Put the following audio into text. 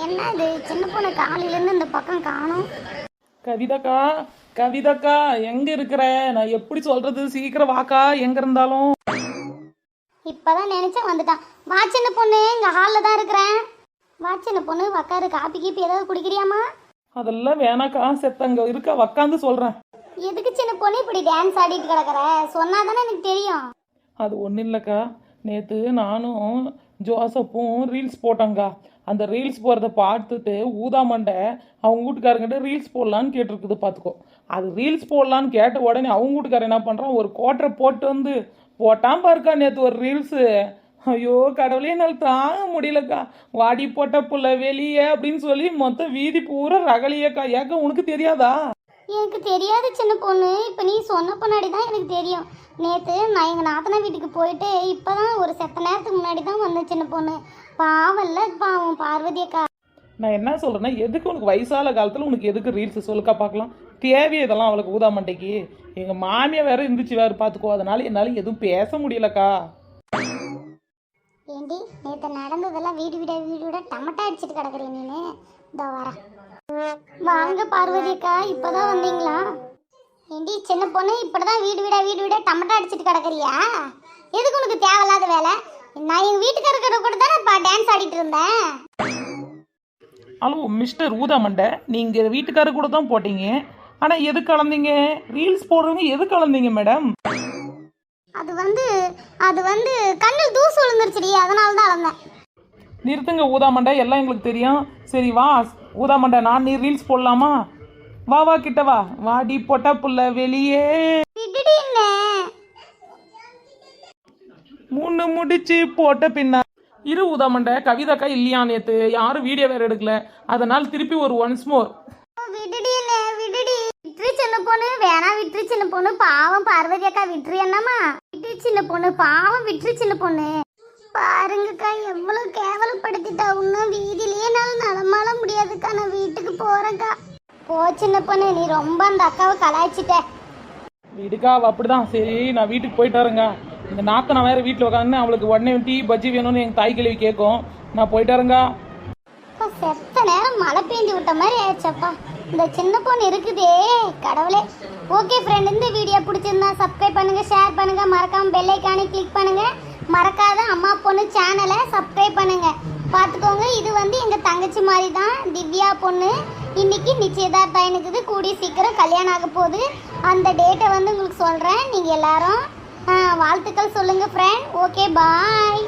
என்னது சின்ன பொண்ணு காலையிலேருந்து இந்த பக்கம் காணும். கவிதாக்கா, கவிதாக்கா எங்க இருக்கிற? நான் எப்படி சொல்றது? சீக்கிரம் வாக்கா, எங்க இருந்தாலும். இப்பதான் நினைச்சேன் வந்துட்டான். வா சின்ன பொண்ணு, இங்க ஹாலில் தான் இருக்கிறேன். வா சின்ன பொண்ணு, உக்காரு. காப்பி கீப்பி ஏதாவது குடிக்கிறியாமா? அதெல்லாம் வேணாக்கா, செத்தங்க இருக்கா, உக்காந்து சொல்றேன். எதுக்கு சின்ன பொண்ணு இப்படி டான்ஸ் ஆடிட்டு கிடக்குற? சொன்னாதானே எனக்கு தெரியும். அது ஒன்றும் இல்லைக்கா, நேற்று நானும் ஜோசப்பும் ரீல்ஸ் போட்டோங்க்கா. அந்த ரீல்ஸ் போகிறத பார்த்துட்டு ஊதாமண்டை அவங்க வீட்டுக்காரங்கிட்ட ரீல்ஸ் போடலான்னு கேட்டிருக்குது பார்த்துக்கோ. அது ரீல்ஸ் போடலான்னு கேட்ட உடனே அவங்க வீட்டுக்காரர் என்ன பண்ணுறான், ஒரு கோட்டரை போட்டு வந்து போட்டான் பாருக்கா நேற்று ஒரு ரீல்ஸு. ஐயோ கடவுளே, என்னால் தாங்க முடியலக்கா. வாடி போட்ட புள்ள வெளியே அப்படின்னு சொல்லி மொத்தம் வீதி பூரா ரகலியக்கா. ஏக்கா உனக்கு தெரியாதா? எனக்கு தெரியாது சின்ன பொண்ணு. இப்போ நீ சொன்ன பின்னாடி தான் எனக்கு தெரியும். நேற்று நான் எங்கள் நாத்தனா வீட்டுக்கு போயிட்டு இப்போ தான் ஒரு செத்த நேரத்துக்கு முன்னாடி தான் வந்தேன் சின்ன பொண்ணு. பாவம்ல பாவம் பார்வதி அக்கா. நான் என்ன சொல்கிறேன்னா, எதுக்கு உனக்கு வயசான காலத்தில் உனக்கு எதுக்கு ரீல்ஸ் சொல்லுக்கா பார்க்கலாம்? தேவையே இதெல்லாம் அவளுக்கு ஊதாமண்டைக்கு. எங்கள் மாமியா வேற இருந்துச்சு வேறு பார்த்துக்கோ. அதனால என்னால் எதுவும் பேச முடியலக்கா. ஏண்டி நேற்று நடந்ததெல்லாம் வீடு விட டமட்டா அடிச்சுட்டு கிடக்குறீ நீனு. இதோ வர வாங்க பார்வதி அக்கா, இப்போதான் வந்தீங்களா? ஏண்டி சின்ன பொண்ணு, இப்படிதான் வீடு விட டமட்டா அடிச்சுட்டு கிடக்குறியா? எதுக்கு உனக்கு தேவையில்லாத வேலை? நான் எங்கள் வீட்டுக்காரர் கூட தானே டான்ஸ் ஆடிட்டு இருந்தேன். ஹலோ மிஸ்டர் ஊதாமண்டை, நீங்கள் வீட்டுக்காரர் கூட தான் போட்டீங்க. ஆனால் எது கலந்தீங்க? ரீல்ஸ் போடுறவங்க எது கலந்தீங்க மேடம்? அது வந்து கண்ணில் தூசு விழுந்துருச்சுடி, அதனால தான் அளந்தேன். நிறுத்துங்க ஊதாமண்டை, எல்லாம் எங்களுக்கு தெரியும். சரி வா ஊதாமண்டை, நான் நீ ரீல்ஸ் போடலாமா? வா வா கிட்ட வா. வாடி பொட்டா புள்ள வெளியே மூணு முடிச்சு போட்ட பின்னா இரு ஊதாமண்டை. கவிதாக்கா இல்லையா நேற்று? யாரும் வீடியோ வேற எடுக்கல. அதனால் திருப்பி ஒரு ஒன்ஸ் மோர். விட்டுடி விட்டுரு சின்ன பொண்ணு, வேணா விட்டுரு சின்ன பொண்ணு. பாவம் பார்வதி அக்கா, விட்டுரு என்னம்மா. விட்டுரு சின்ன பொண்ணு, பாவம் விட்டுரு சின்ன பொண்ணு. பாருங்கக்கா எவ்வளவு கேவலப்படுத்திட்டா. இன்னும் வீதியிலேயே என்னால் நடமாட முடியாதுக்கா. நான் வீட்டுக்கு போறேன்க்கா. போ சின்ன பொண்ணு, நீ ரொம்ப அந்த அக்காவை கலாய்ச்சிட்ட. வீடுக்கா அப்படிதான். சரி நான் வீட்டுக்கு போயிட்டு வரேங்க. இந்த நாத்தை நான் வேற வீட்டில் உட்காந்து அவளுக்கு உடனே டீ பஜ்ஜி வேணும்னு எங்கள் தாய் கேள்வி கேட்கும். நான் போயிட்டு வரேங்க. செத்த நேரம் மழை பெஞ்சு விட்ட மாதிரி ஆயிடுச்சப்பா. இந்த சின்ன பொண்ணு இருக்குதே கடவுளே. ஓகே ஃப்ரெண்ட், இந்த வீடியோ பிடிச்சிருந்தா சப்ஸ்கிரைப் பண்ணுங்க, ஷேர் பண்ணுங்க, மறக்காம பெல் ஐக்கானை கிளிக் பண்ணுங்க. மறக்காத அம்மா பொண்ணு சேனலை சப்ஸ்கிரைப் பண்ணுங்க. பார்த்துக்கோங்க, இது வந்து எங்கள் தங்கச்சி மாதிரி தான், திவ்யா பொண்ணு. இன்னைக்கு நிச்சயதார்த்தம் இருக்குது. கூடிய சீக்கிரம் கல்யாணம் ஆக போகுது. அந்த டேட்டை வந்து உங்களுக்கு சொல்கிறேன். நீங்கள் எல்லாரும் வாழ்த்துக்கள் சொல்லுங்கள் ஃப்ரெண்ட். Okay bye.